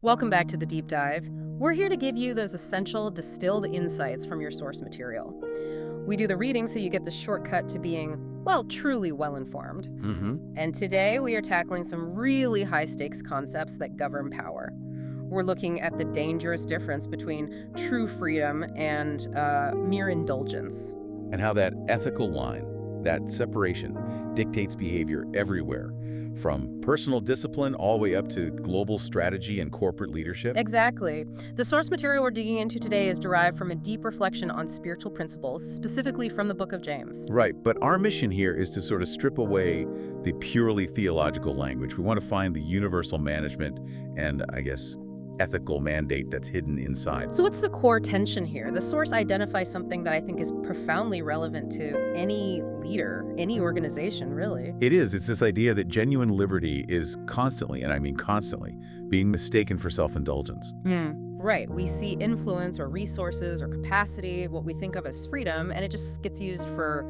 Welcome back to the Deep Dive. We're here to give you those essential distilled insights from your source material. We do the reading so you get the shortcut to being, well, truly well-informed. And today we are tackling some really high-stakes concepts that govern power. We're looking at the dangerous difference between true freedom and mere indulgence. And how that ethical line, that separation, dictates behavior everywhere, from personal discipline all the way up to global strategy and corporate leadership. Exactly. The source material we're digging into today is derived from a deep reflection on spiritual principles, specifically from the book of James. Right, but our mission here is to sort of strip away the purely theological language. We want to find the universal management and, I guess, ethical mandate that's hidden inside. So what's the core tension here? The source identifies something that I think is profoundly relevant to any leader, any organization, really. It is. It's this idea that genuine liberty is constantly, and I mean constantly, being mistaken for self-indulgence. Right. We see influence or resources or capacity, what we think of as freedom, and it just gets used for,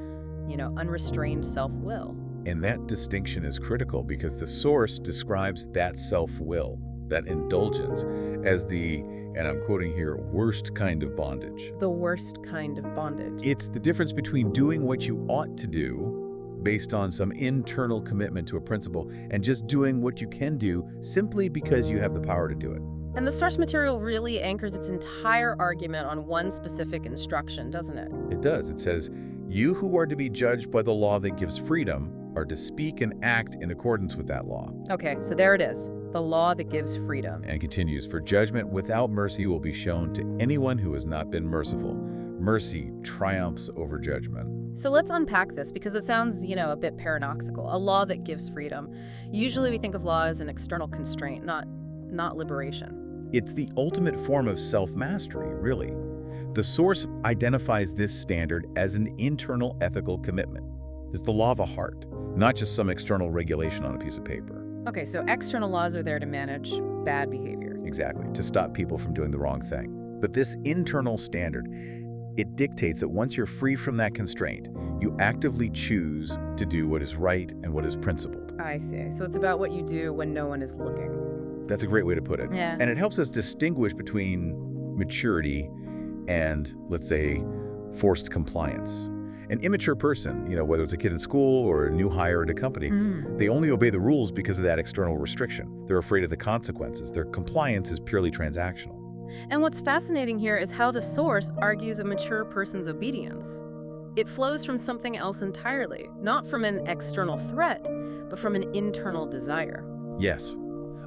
unrestrained self-will. And that distinction is critical because the source describes that self-will, that indulgence, as the, and I'm quoting here, worst kind of bondage. The worst kind of bondage. It's the difference between doing what you ought to do based on some internal commitment to a principle and just doing what you can do simply because you have the power to do it. And the source material really anchors its entire argument on one specific instruction, doesn't it? It does. It says, "You who are to be judged by the law that gives freedom are to speak and act in accordance with that law." Okay, so there it is. The law that gives freedom. And continues, "For judgment without mercy will be shown to anyone who has not been merciful. Mercy triumphs over judgment." So let's unpack this because it sounds, a bit paradoxical. A law that gives freedom. Usually we think of law as an external constraint, not liberation. It's the ultimate form of self-mastery, really. The source identifies this standard as an internal ethical commitment. It's the law of the heart, not just some external regulation on a piece of paper. Okay, so external laws are there to manage bad behavior. Exactly, to stop people from doing the wrong thing. But this internal standard, it dictates that once you're free from that constraint, you actively choose to do what is right and what is principled. I see. So it's about what you do when no one is looking. That's a great way to put it. Yeah. And it helps us distinguish between maturity and, let's say, forced compliance. An immature person, whether it's a kid in school or a new hire at a company, they only obey the rules because of that external restriction. They're afraid of the consequences. Their compliance is purely transactional. And what's fascinating here is how the source argues a mature person's obedience. It flows from something else entirely, not from an external threat, but from an internal desire. Yes,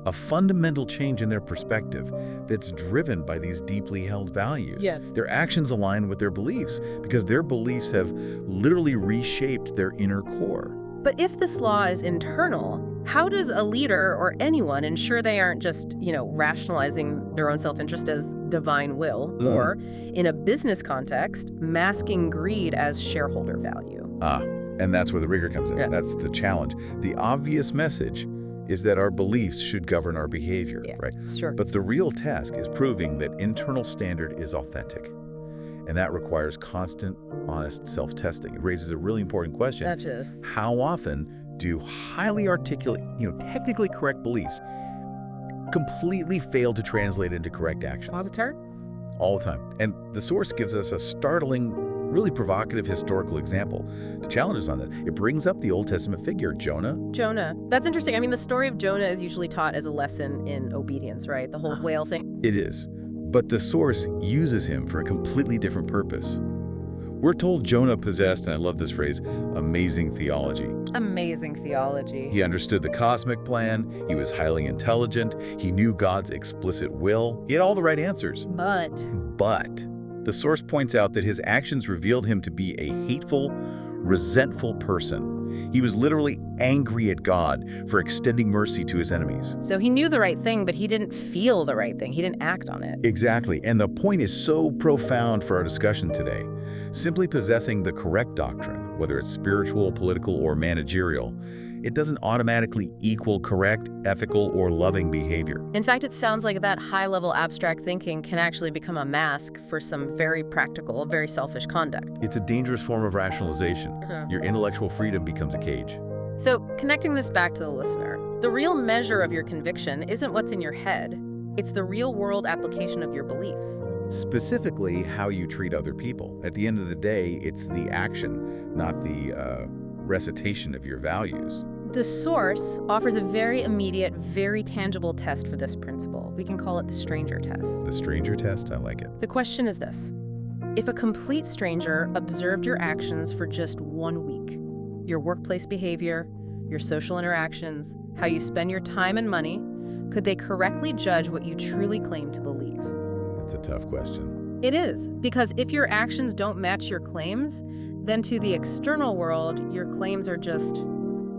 a fundamental change in their perspective that's driven by these deeply held values. Yeah. Their actions align with their beliefs because their beliefs have literally reshaped their inner core. But if this law is internal, how does a leader or anyone ensure they aren't just, rationalizing their own self-interest as divine will, or, in a business context, masking greed as shareholder value? And that's where the rigor comes in. Yeah. That's the challenge. The obvious message is that our beliefs should govern our behavior, right? Sure. But the real task is proving that internal standard is authentic. And that requires constant, honest self-testing. It raises a really important question. That is. How often do highly articulate, technically correct beliefs completely fail to translate into correct action? Positor? All the time. And the source gives us a startling, really provocative historical example to challenge us on this. It brings up the Old Testament figure, Jonah. Jonah. That's interesting. I mean, the story of Jonah is usually taught as a lesson in obedience, right? The whole whale thing. It is. But the source uses him for a completely different purpose. We're told Jonah possessed, and I love this phrase, amazing theology. Amazing theology. He understood the cosmic plan. He was highly intelligent. He knew God's explicit will. He had all the right answers. But the source points out that his actions revealed him to be a hateful, resentful person. He was literally angry at God for extending mercy to his enemies. So he knew the right thing, but he didn't feel the right thing. He didn't act on it. Exactly. And the point is so profound for our discussion today. Simply possessing the correct doctrine, whether it's spiritual, political, or managerial, it doesn't automatically equal correct, ethical, or loving behavior. In fact, it sounds like that high-level abstract thinking can actually become a mask for some very practical, very selfish conduct. It's a dangerous form of rationalization. Your intellectual freedom becomes a cage. So, connecting this back to the listener, the real measure of your conviction isn't what's in your head. It's the real-world application of your beliefs. Specifically, how you treat other people. At the end of the day, it's the action, not the recitation of your values. The source offers a very immediate, very tangible test for this principle. We can call it the stranger test. The stranger test? I like it. The question is this. If a complete stranger observed your actions for just 1 week, your workplace behavior, your social interactions, how you spend your time and money, could they correctly judge what you truly claim to believe? That's a tough question. It is, because if your actions don't match your claims, then to the external world, your claims are just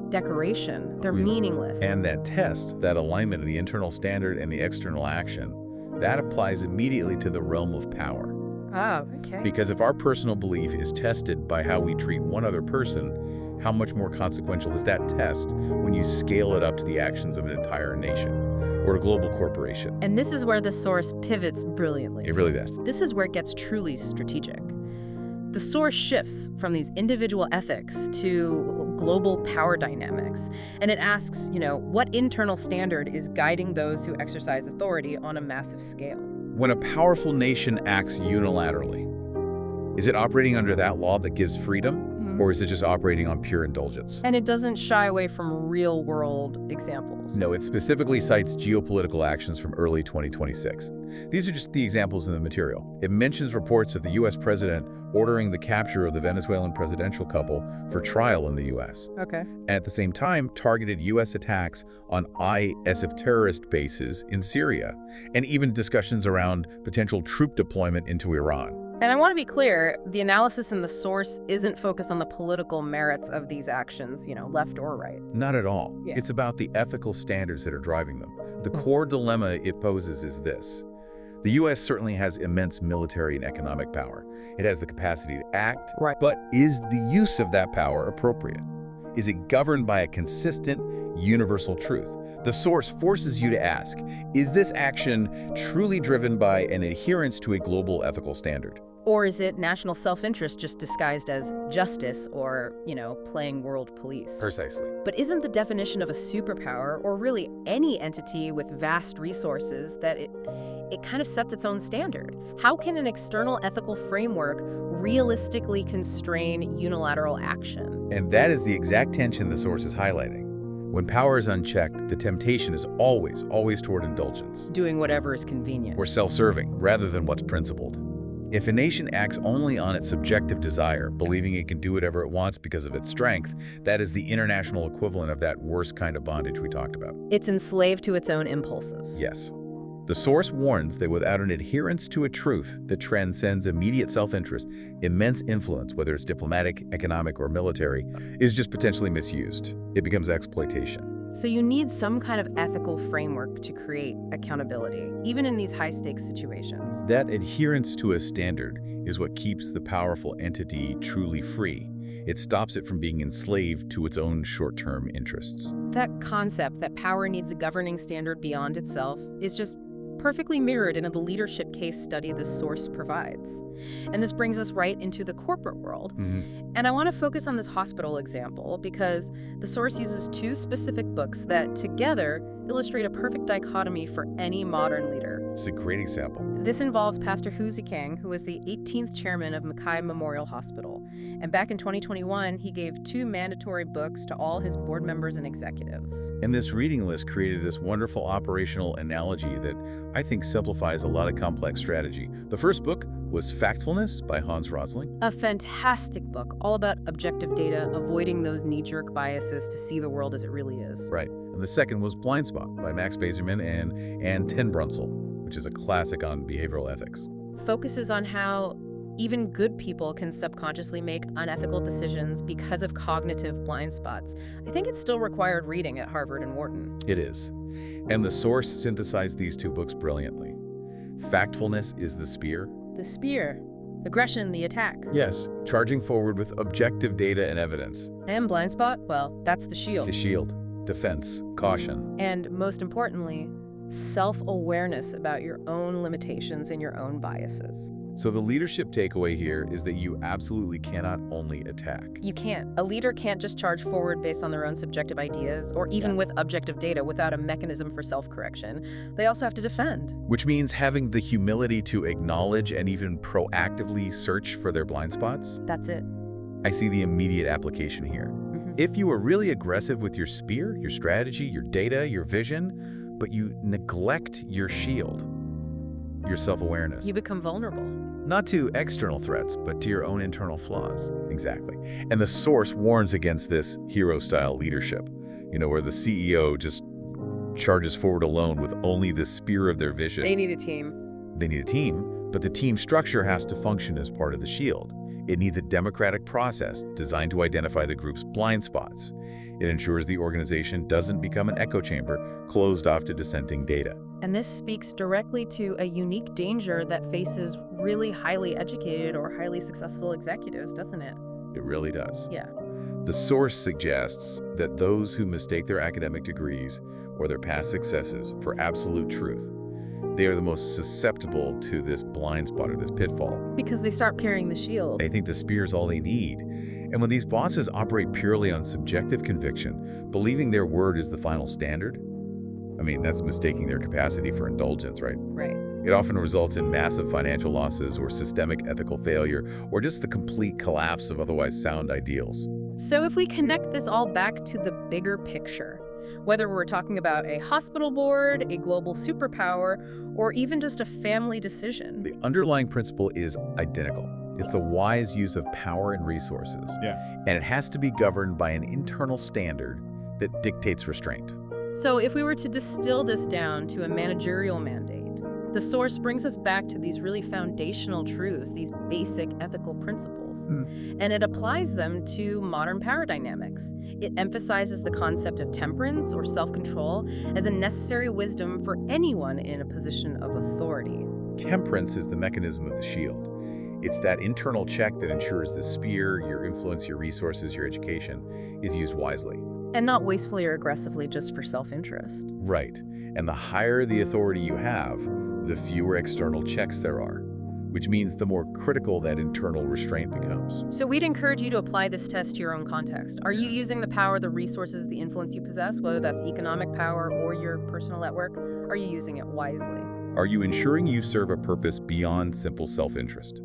decoration. They're meaningless. And that test, that alignment of the internal standard and the external action, that applies immediately to the realm of power. Oh, okay. Because if our personal belief is tested by how we treat one other person, how much more consequential is that test when you scale it up to the actions of an entire nation or a global corporation? And this is where the source pivots brilliantly. It really does. This is where it gets truly strategic. The source shifts from these individual ethics to global power dynamics, and it asks, what internal standard is guiding those who exercise authority on a massive scale? When a powerful nation acts unilaterally, is it operating under that law that gives freedom? Or is it just operating on pure indulgence? And it doesn't shy away from real-world examples. No, it specifically cites geopolitical actions from early 2026. These are just the examples in the material. It mentions reports of the U.S. president ordering the capture of the Venezuelan presidential couple for trial in the U.S. Okay. And at the same time, targeted U.S. attacks on IS terrorist bases in Syria, and even discussions around potential troop deployment into Iran. And I want to be clear, the analysis in the source isn't focused on the political merits of these actions, left or right. Not at all. Yeah. It's about the ethical standards that are driving them. The core dilemma it poses is this. The U.S. certainly has immense military and economic power. It has the capacity to act, Right. But is the use of that power appropriate? Is it governed by a consistent, universal truth? The source forces you to ask, is this action truly driven by an adherence to a global ethical standard? Or is it national self-interest just disguised as justice or, playing world police? Precisely. But isn't the definition of a superpower, or really any entity with vast resources, that it kind of sets its own standard? How can an external ethical framework realistically constrain unilateral action? And that is the exact tension the source is highlighting. When power is unchecked, the temptation is always toward indulgence. Doing whatever is convenient. Or self-serving, rather than what's principled. If a nation acts only on its subjective desire, believing it can do whatever it wants because of its strength, that is the international equivalent of that worst kind of bondage we talked about. It's enslaved to its own impulses. Yes. The source warns that without an adherence to a truth that transcends immediate self-interest, immense influence, whether it's diplomatic, economic, or military, is just potentially misused. It becomes exploitation. So you need some kind of ethical framework to create accountability, even in these high-stakes situations. That adherence to a standard is what keeps the powerful entity truly free. It stops it from being enslaved to its own short-term interests. That concept that power needs a governing standard beyond itself is just perfectly mirrored in the leadership case study the source provides. And this brings us right into the corporate world. And I want to focus on this hospital example because the source uses 2 specific books that together illustrate a perfect dichotomy for any modern leader. It's a great example. This involves Pastor Hu Zikang, who was the 18th chairman of Mackay Memorial Hospital. And back in 2021, he gave 2 mandatory books to all his board members and executives. And this reading list created this wonderful operational analogy that I think simplifies a lot of complex strategy. The first book was Factfulness by Hans Rosling. A fantastic book, all about objective data, avoiding those knee-jerk biases to see the world as it really is. Right. And the second was Blind Spot by Max Bazerman and Ann Ten Brunsel, which is a classic on behavioral ethics. Focuses on how even good people can subconsciously make unethical decisions because of cognitive blind spots. I think it's still required reading at Harvard and Wharton. It is. And the source synthesized these 2 books brilliantly. Factfulness is the spear. The spear. Aggression, the attack. Yes, charging forward with objective data and evidence. And blind spot? Well, that's the shield. The shield. Defense. Caution. And most importantly, self-awareness about your own limitations and your own biases. So the leadership takeaway here is that you absolutely cannot only attack. You can't. A leader can't just charge forward based on their own subjective ideas or even with objective data without a mechanism for self-correction. They also have to defend. Which means having the humility to acknowledge and even proactively search for their blind spots. That's it. I see the immediate application here. If you are really aggressive with your spear, your strategy, your data, your vision, but you neglect your shield, your self-awareness. You become vulnerable. Not to external threats, but to your own internal flaws. Exactly. And the source warns against this hero-style leadership, where the CEO just charges forward alone with only the spear of their vision. They need a team. They need a team, but the team structure has to function as part of the shield. It needs a democratic process designed to identify the group's blind spots. It ensures the organization doesn't become an echo chamber closed off to dissenting data. And this speaks directly to a unique danger that faces really highly educated or highly successful executives, doesn't it? It really does. Yeah. The source suggests that those who mistake their academic degrees or their past successes for absolute truth, they are the most susceptible to this blind spot or this pitfall. Because they start carrying the shield. They think the spear is all they need. And when these bosses operate purely on subjective conviction, believing their word is the final standard, that's mistaking their capacity for indulgence, right? Right. It often results in massive financial losses or systemic ethical failure or just the complete collapse of otherwise sound ideals. So if we connect this all back to the bigger picture, whether we're talking about a hospital board, a global superpower, or even just a family decision, the underlying principle is identical. It's the wise use of power and resources. And it has to be governed by an internal standard that dictates restraint. So if we were to distill this down to a managerial mandate, the source brings us back to these really foundational truths, these basic ethical principles, and it applies them to modern power dynamics. It emphasizes the concept of temperance or self-control as a necessary wisdom for anyone in a position of authority. Temperance is the mechanism of the shield. It's that internal check that ensures the spear, your influence, your resources, your education is used wisely. And not wastefully or aggressively just for self-interest. Right. And the higher the authority you have, the fewer external checks there are, which means the more critical that internal restraint becomes. So we'd encourage you to apply this test to your own context. Are you using the power, the resources, the influence you possess, whether that's economic power or your personal network? Are you using it wisely? Are you ensuring you serve a purpose beyond simple self-interest?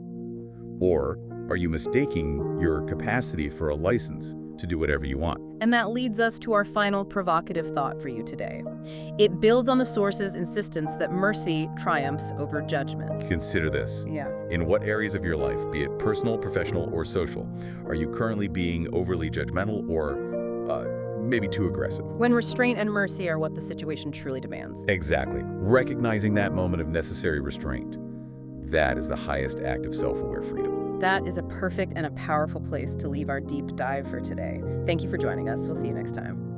Or are you mistaking your capacity for a license to do whatever you want? And that leads us to our final provocative thought for you today. It builds on the source's insistence that mercy triumphs over judgment. Consider this. In what areas of your life, be it personal, professional, or social, are you currently being overly judgmental or maybe too aggressive? When restraint and mercy are what the situation truly demands. Exactly. Recognizing that moment of necessary restraint, that is the highest act of self-aware freedom. That is a perfect and a powerful place to leave our deep dive for today. Thank you for joining us. We'll see you next time.